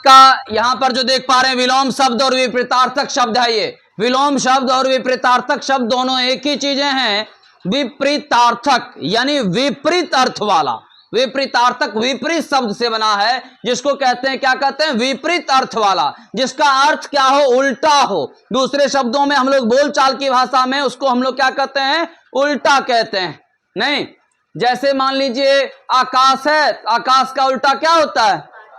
आपका यहां पर जो देख पा रहे हैं विलोम शब्द और विपरीतार्थक शब्द है। ये विलोम शब्द और विपरीतार्थक शब्द दोनों एक ही चीजें हैं। विपरीतार्थक यानी विपरीत अर्थ वाला, विपरीतार्थक विपरीत शब्द से बना है, जिसको कहते हैं, क्या कहते हैं, विपरीत अर्थ वाला, जिसका अर्थ क्या हो, उल्टा हो। दूसरे शब्दों में हम लोग बोलचाल की भाषा में उसको हम लोग क्या कहते हैं, उल्टा कहते हैं। नहीं, जैसे मान लीजिए आकाश है, आकाश का उल्टा क्या होता है,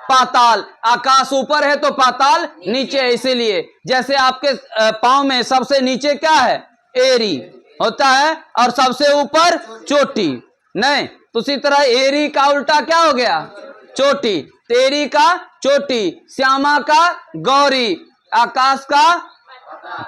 पाताल। आकाश ऊपर है तो पाताल नीचे है। इसीलिए जैसे आपके पांव में सबसे नीचे क्या है, एरी होता है और सबसे ऊपर चोटी। नहीं, तो उसी तरह एरी का उल्टा क्या हो गया, चोटी। तेरी का चोटी, श्यामा का गौरी, आकाश का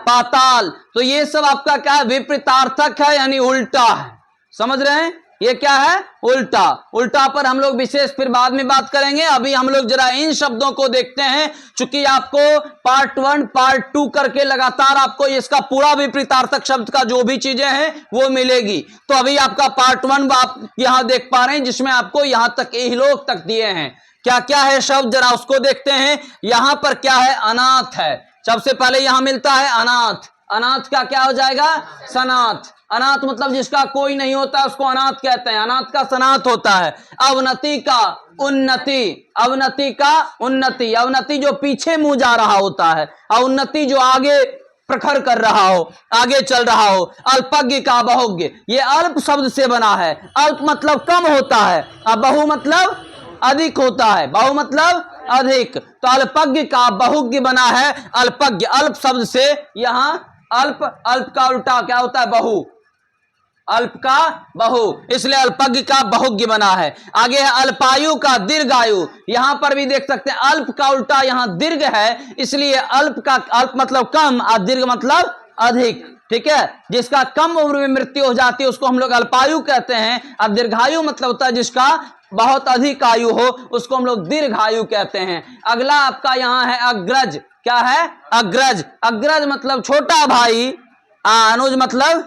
पाताल। तो ये सब आपका क्या है, विपरीतार्थक है यानी उल्टा है। समझ रहे हैं, ये क्या है, उल्टा। उल्टा पर हम लोग विशेष फिर बाद में बात करेंगे। अभी हम लोग जरा इन शब्दों को देखते हैं, चूंकि आपको पार्ट 1 पार्ट 2 करके लगातार आपको इसका पूरा विपरीतार्थक शब्द का जो भी चीजें हैं वो मिलेगी। तो अभी आपका पार्ट 1 आप यहां देख पा रहे हैं, जिसमें आपको यहां तक इहलोक तक दिए हैं। क्या क्या है शब्द, जरा उसको देखते हैं। यहां पर क्या है, अनाथ है। सबसे पहले यहां मिलता है अनाथ। अनाथ का क्या हो जाएगा, सनाथ। अनाथ मतलब जिसका कोई नहीं होता उसको अनाथ कहते हैं, अनाथ का सनाथ होता है। अवनति का उन्नति, अवनति का उन्नति, अवनति जो पीछे मुंह जा रहा होता है, और उन्नति जो आगे प्रखर कर रहा हो, आगे चल रहा हो। अल्पज्ञ का बहुज्ञ, ये अल्प शब्द से बना है। अल्प मतलब कम होता है और बहु मतलब अधिक होता है, बहु मतलब अधिक। तो अल्पज्ञ का बहुज्ञ बना है, अल्पज्ञ अल्प शब्द से। यहां अल्प, अल्प का उल्टा क्या होता है, बहु, अल्प का बहु, इसलिए अल्पज्ञ का बहुज्ञ बना है। आगे है अल्पायु का दीर्घायु। यहां पर भी देख सकते हैं अल्प का उल्टा यहां दीर्घ है, इसलिए अल्प का, अल्प मतलब कम और दीर्घ मतलब अधिक। ठीक है, जिसका कम उम्र में मृत्यु हो जाती है उसको हम लोग अल्पायु कहते हैं, और दीर्घायु मतलब होता है जिसका बहुत अधिक आयु हो उसको हम लोग दीर्घायु कहते हैं। अगला आपका यहां है अग्रज। क्या है, अग्रज। अग्रज मतलब छोटा भाई, अनुज मतलब,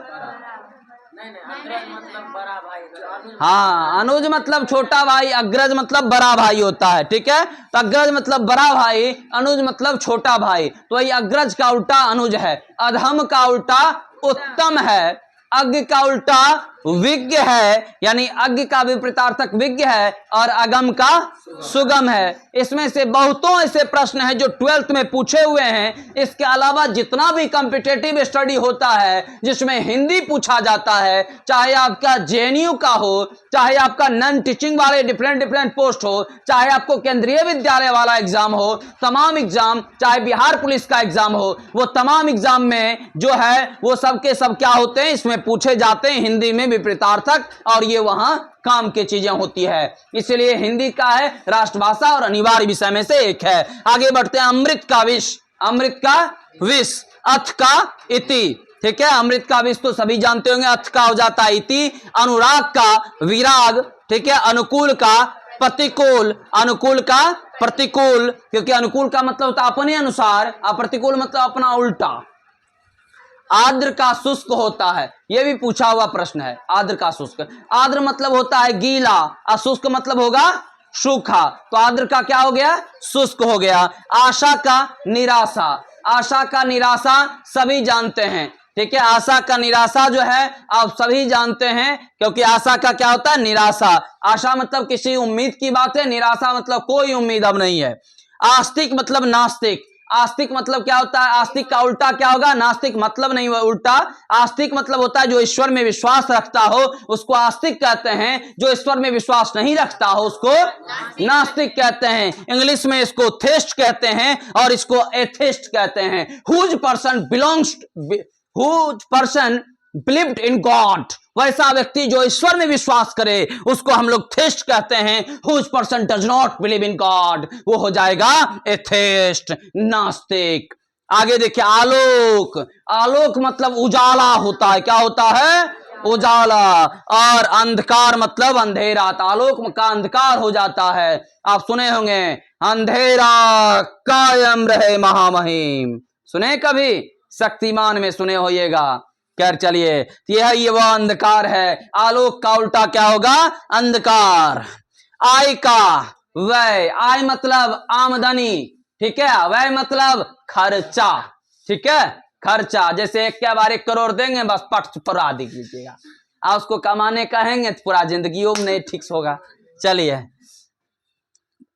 हाँ, अनुज मतलब छोटा भाई, अग्रज मतलब बड़ा भाई होता है। ठीक है, तो अग्रज मतलब बड़ा भाई, अनुज मतलब छोटा भाई। तो ये अग्रज का उल्टा अनुज है। अधम का उल्टा उत्तम है। अज्ञ का उल्टा विज्ञ है, यानी अज्ञ का विपरीतार्थक विज्ञ है, और अगम का सुगम है। इसमें से बहुतों ऐसे प्रश्न हैं जो 12th में पूछे हुए हैं। इसके अलावा जितना भी कॉम्पिटिटिव स्टडी होता है जिसमें हिंदी पूछा जाता है, चाहे आपका जेएनयू का हो, चाहे आपका नॉन टीचिंग वाले डिफरेंट पोस्ट हो, चाहे आपको केंद्रीय विद्यालय वाला एग्जाम हो, तमाम एग्जाम, चाहे बिहार पुलिस का एग्जाम हो, वो तमाम एग्जाम में जो है वो सब के सब क्या होते हैं, इसमें पूछे जाते हैं हिंदी में विपरीतार्थक, और ये वहां काम की चीजें होती है। इसलिए हिंदी का है राष्ट्रभाषा और अनिवार्य विषय में से एक है। आगे बढ़ते हैं, अमृत का विष। अमृत का विष, अथ का इति। ठीक है, अमृत का विष तो सभी जानते होंगे, अथ का हो जाता है इति। अनुराग का विराग। ठीक है, अनुकूल का प्रतिकूल, अनुकूल का प्रतिकूल, क्योंकि अनुकूल का मतलब होता है अपने अनुसार, और प्रतिकूल मतलब अपना उल्टा। आर्द्र का शुष्क होता है, यह भी पूछा हुआ प्रश्न है। आर्द्र का शुष्क, आर्द्र मतलब होता है गीला और शुष्क मतलब होगा सूखा। तो आर्द्र का क्या हो गया, शुष्क हो गया। आशा का निराशा, आशा का निराशा सभी जानते हैं। ठीक है, आशा का निराशा जो है आप सभी जानते हैं, क्योंकि आशा का क्या होता है, निराशा। आशा मतलब किसी उम्मीद की बात है, निराशा मतलब कोई उम्मीद अब नहीं है। आस्तिक मतलब नास्तिक। आस्तिक मतलब क्या होता है, आस्तिक का उल्टा क्या होगा, नास्तिक मतलब नहीं हुआ, उल्टा। आस्तिक मतलब होता है जो ईश्वर में विश्वास रखता हो उसको आस्तिक कहते हैं, जो ईश्वर में विश्वास नहीं रखता हो उसको नास्तिक कहते हैं। इंग्लिश में इसको थेस्ट कहते हैं और इसको एथिस्ट कहते हैं। Whose person believed in God, वैसा व्यक्ति जो ईश्वर में विश्वास करे उसको हम लोग थेस्ट कहते हैं। Whose person does not believe in God, वो हो जाएगा एथेस्ट, नास्तिक। आगे देखिए, आलोक। आलोक मतलब उजाला होता है, क्या होता है, उजाला। और अंधकार मतलब अंधेरा, आलोक का अंधकार हो जाता है। आप सुने होंगे, अंधेरा कायम रहे महामहिम, सुने कभी, शक्तिमान में सुने होइएगा। खैर चलिए, ये वह अंधकार है। आलोक का उल्टा क्या होगा, अंधकार। आय का व्यय, आय मतलब आमदनी, ठीक है, व्यय मतलब खर्चा, ठीक है, खर्चा। जैसे एक के बार 1 करोड़ देंगे, बस पट पुरा दिख लीजिएगा, आप उसको कमाने कहेंगे तो पूरा जिंदगियों में नहीं ठीक होगा। चलिए,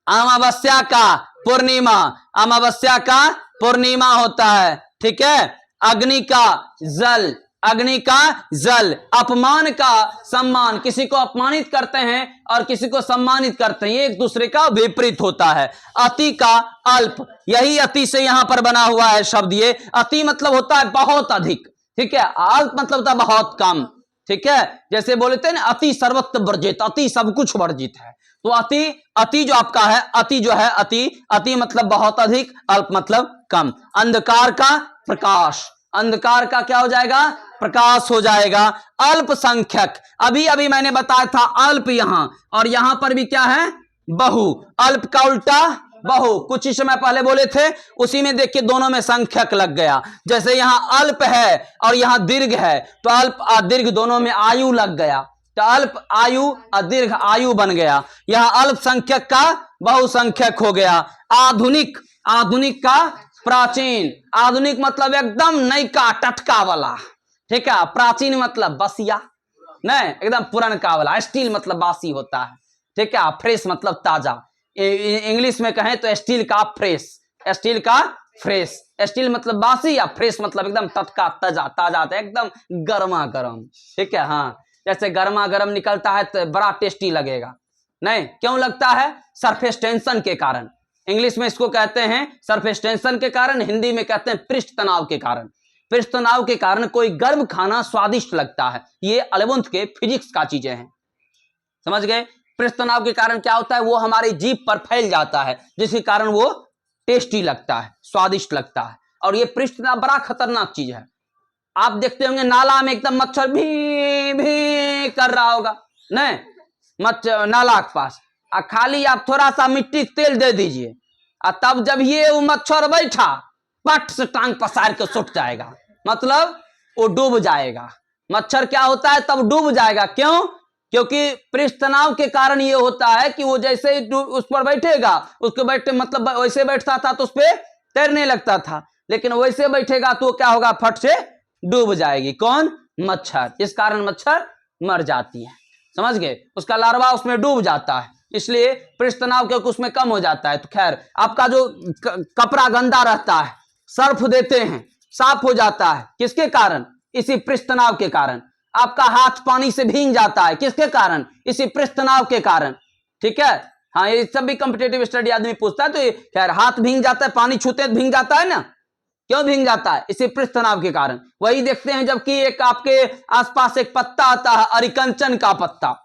अमावस्या का पूर्णिमा, अमावस्या का पूर्णिमा होता है, ठीक है। अग्नि का जल, अग्नि का जल। अपमान का सम्मान, किसी को अपमानित करते हैं और किसी को सम्मानित करते हैं, ये एक दूसरे का विपरीत होता है। अति का अल्प, यही अति से यहां पर बना हुआ है शब्द। ये अति मतलब होता है बहुत अधिक, ठीक है। अल्प मतलब होता है बहुत कम, ठीक है। जैसे बोलते हैं ना, अति सर्वत्र वर्जित, अति सब कुछ वर्जित है। तो अति, अति जो आपका है, अति जो है, अति, अति मतलब बहुत अधिक, अल्प मतलब कम। अंधकार का प्रकाश, अंधकार का क्या हो जाएगा, प्रकाश हो जाएगा। अल्पसंख्यक, अभी अभी मैंने बताया था अल्प यहां, और यहां पर भी क्या है, बहु। अल्प का उल्टा बहु, कुछ ही समय पहले बोले थे, उसी में देखिए दोनों में संख्यक लग गया। जैसे यहां अल्प है और यहां दीर्घ है, तो अल्प और दीर्घ दोनों में आयु लग गया, तो अल्प आयु और दीर्घ आयु बन गया। यहां अल्पसंख्यक का बहुसंख्यक हो गया। आधुनिक, आधुनिक का प्राचीन, आधुनिक मतलब एकदम नयका टटका वाला, ठीक है। प्राचीन मतलब बसिया, नहीं एकदम पुरानका वाला। स्टील मतलब बासी होता है, ठीक है। फ्रेश मतलब ताजा। इंग्लिश में कहें तो स्टील का फ्रेश, स्टील का फ्रेश। स्टील मतलब बासी, या फ्रेश मतलब एकदम टटका ताजा, ताजा एकदम गर्मा गर्म, ठीक है। हाँ, जैसे गर्मा गर्म निकलता है तो बड़ा टेस्टी लगेगा, नहीं क्यों लगता है, सरफेस टेंशन के कारण। इंग्लिश में इसको कहते हैं सरफेस टेंशन के कारण, हिंदी में कहते हैं पृष्ठ तनाव के कारण। पृष्ठ तनाव के कारण कोई गर्म खाना स्वादिष्ट लगता है। ये 11th के फिजिक्स का चीजें हैं, समझ गए। पृष्ठ तनाव के कारण क्या होता है, वो हमारी जीभ पर फैल जाता है, जिसके कारण वो टेस्टी लगता है, स्वादिष्ट लगता है। और ये पृष्ठ तनाव बड़ा खतरनाक चीज है। आप देखते होंगे नाला में एकदम मच्छर भी भी कर रहा होगा, नहीं मच्छर नाला के पास, खाली आप थोड़ा सा मिट्टी तेल दे दीजिए, तब जब ये वो मच्छर बैठा, पट से टांग पसार के सुट जाएगा, मतलब वो डूब जाएगा। मच्छर क्या होता है, तब डूब जाएगा। क्यों? क्योंकि पृष्ठ तनाव के कारण ये होता है कि वो जैसे ही उस पर बैठेगा, उसके बैठे मतलब वैसे बैठता था तो उस पर तैरने लगता था, लेकिन वैसे बैठेगा तो क्या होगा, फट से डूब जाएगी। कौन? मच्छर। इस कारण मच्छर मर जाती है, समझ गए। उसका लार्वा उसमें डूब जाता है, इसलिए पृष्ठ तनाव क्योंकि उसमें कम हो जाता है। तो खैर, आपका जो कपड़ा गंदा रहता है, सर्फ देते हैं, साफ हो जाता है, किसके कारण? इसी पृष्ठ तनाव के कारण। आपका हाथ पानी से भीग जाता है, किसके कारण? इसी पृष्ठ तनाव के कारण, ठीक है। हाँ, ये सब भी कॉम्पिटिटिव स्टडी आदमी पूछता है, तो ये खैर हाथ भीग जाता है, पानी छूते तो भीग जाता है ना, क्यों भीग जाता है? इसी पृष्ठ तनाव के कारण। वही देखते हैं जबकि एक आपके आसपास एक पत्ता आता है, अरिकंचन का पत्ता,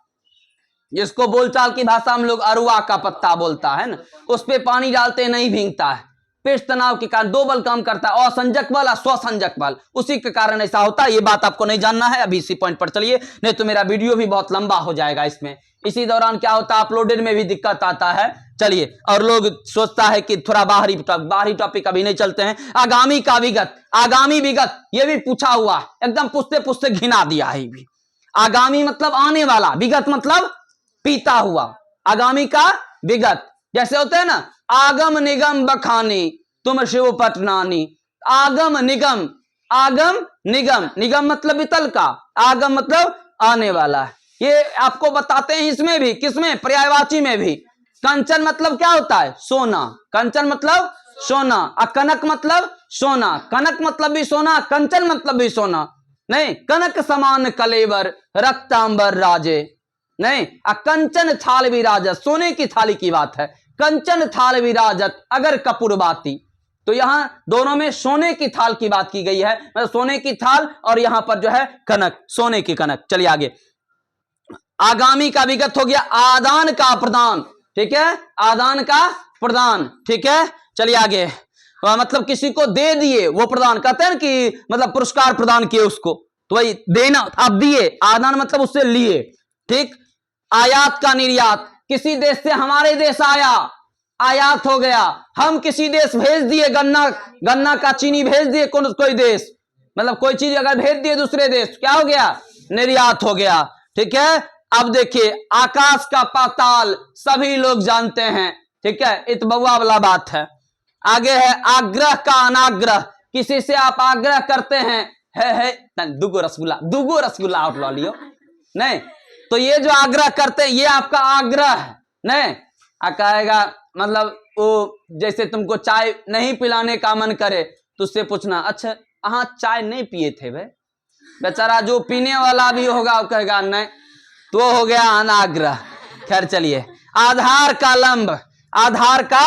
जिसको बोलचाल की भाषा हम लोग अरुआ का पत्ता बोलता है ना, उस पे पानी डालते नहीं भीगता है। पृष्ठ तनाव के कारण 2 बल काम करता है, असंजक बल और स्वसंजक बल, उसी के कारण ऐसा होता है। ये बात आपको नहीं जानना है, अभी इसी पॉइंट पर चलिए, नहीं तो मेरा वीडियो भी बहुत लंबा हो जाएगा इसमें। इसी दौरान क्या होता है, अपलोडेड में भी दिक्कत आता है। चलिए, और लोग सोचता है कि थोड़ा बाहरी टॉपिक अभी नहीं चलते हैं। आगामी का विगत, आगामी विगत ये भी पूछा हुआ, एकदम पूछते पूछते घिना दिया है भी। आगामी मतलब आने वाला, विगत मतलब पीता हुआ। आगामी का विगत जैसे होते हैं ना, आगम निगम बखानी तुम शिव पटनानी। आगम निगम, आगम निगम, निगम मतलब वितल का, आगम मतलब आने वाला है। ये आपको बताते हैं इसमें भी, किसमें? पर्यायवाची में भी। कंचन मतलब क्या होता है? सोना। कंचन मतलब सोना। कनक मतलब सोना। कनक मतलब भी सोना, कंचन मतलब भी सोना। नहीं, कनक समान कलेवर रक्तांबर राजे, नहीं, कंचन थाल विराजत, सोने की थाली की बात है। कंचन थाल विराजत अगर कपूर बाती, तो यहां दोनों में सोने की थाल की बात की गई है, मतलब सोने की थाल, और यहां पर जो है कनक, सोने की कनक। चलिए आगे। आगामी का विगत हो गया आदान का प्रदान, ठीक है, आदान का प्रदान, ठीक है। चलिए आगे, मतलब किसी को दे दिए, वो प्रदान कहते हैं कि मतलब पुरस्कार प्रदान किए उसको, तो वही देना, आप दिए, आदान मतलब उससे लिए, ठीक। आयात का निर्यात, किसी देश से हमारे देश आया, आयात हो गया। हम किसी देश भेज दिए, गन्ना, गन्ना का चीनी भेज दिए कोई देश, मतलब कोई चीज अगर भेज दिए दूसरे देश, क्या हो गया? निर्यात हो गया, ठीक है। अब देखिए, आकाश का पाताल सभी लोग जानते हैं, ठीक है, इत बउआ वाला बात है। आगे है आग्रह का अनाग्रह, किसी से आप आग्रह करते हैं, है दुगो रसगुल्ला आउट ला लियो, नहीं तो ये जो आग्रह करते हैं ये आपका आग्रह है, नहीं कहेगा मतलब वो जैसे तुमको चाय नहीं पिलाने का मन करे तो उससे पूछना, अच्छा हाँ चाय नहीं पिए थे भाई, बेचारा जो पीने वाला भी होगा वो कहेगा नहीं, तो हो गया अनाग्रह। खैर चलिए, आधार का लंब, आधार का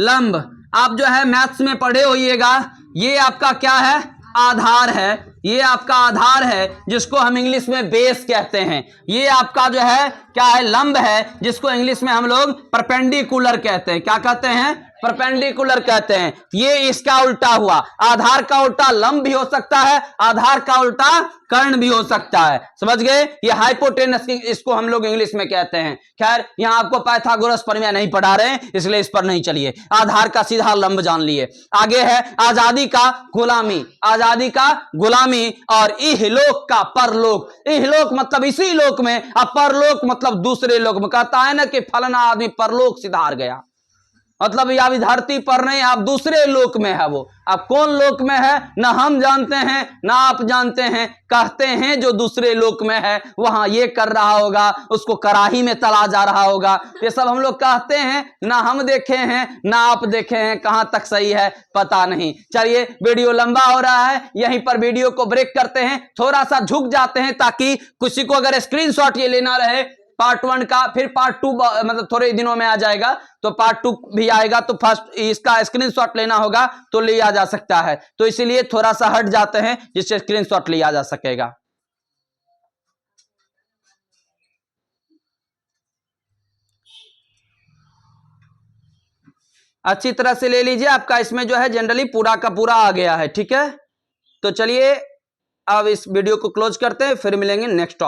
लंब आप जो है मैथ्स में पढ़े होइएगा, ये आपका क्या है, आधार है, ये आपका आधार है जिसको हम इंग्लिश में बेस कहते हैं, ये आपका जो है क्या है, लंब है जिसको इंग्लिश में हम लोग परपेंडिकुलर कहते हैं, क्या कहते हैं, परपेंडिकुलर कहते हैं। ये इसका उल्टा हुआ, आधार का उल्टा लंब भी हो सकता है, आधार का उल्टा कर्ण भी हो सकता है, समझ गए, ये हाइपोटेनस इसको हम लोग इंग्लिश में कहते हैं। खैर यहां आपको पाइथागोरस प्रमेय नहीं पढ़ा रहे इसलिए इस पर नहीं चलिए, आधार का सीधा लंब जान लिए। आगे है आजादी का गुलामी, आजादी का गुलामी और इहलोक का परलोक, इहलोक मतलब इसी लोक में, अब परलोक मतलब दूसरे लोक में, कहता है ना कि फलाना आदमी परलोक सिधार गया, मतलब ये अभी धरती पर नहीं, आप दूसरे लोक में है, वो अब कौन लोक में है ना हम जानते हैं ना आप जानते हैं, कहते हैं जो दूसरे लोक में है वहां ये कर रहा होगा, उसको कराही में तला जा रहा होगा, ये सब हम लोग कहते हैं, ना हम देखे हैं ना आप देखे हैं, कहां तक सही है पता नहीं। चलिए वीडियो लंबा हो रहा है, यहीं पर वीडियो को ब्रेक करते हैं, थोड़ा सा झुक जाते हैं ताकि किसी को अगर स्क्रीनशॉट ये लेना रहे पार्ट 1 का, फिर पार्ट 2 मतलब थोड़े दिनों में आ जाएगा, तो पार्ट 2 भी आएगा, तो फर्स्ट इसका स्क्रीनशॉट लेना होगा तो लिया जा सकता है, तो इसीलिए थोड़ा सा हट जाते हैं जिससे स्क्रीनशॉट लिया जा सकेगा। अच्छी तरह से ले लीजिए, आपका इसमें जो है जनरली पूरा का पूरा आ गया है, ठीक है। तो चलिए अब इस वीडियो को क्लोज करते हैं, फिर मिलेंगे नेक्स्ट टॉपिक।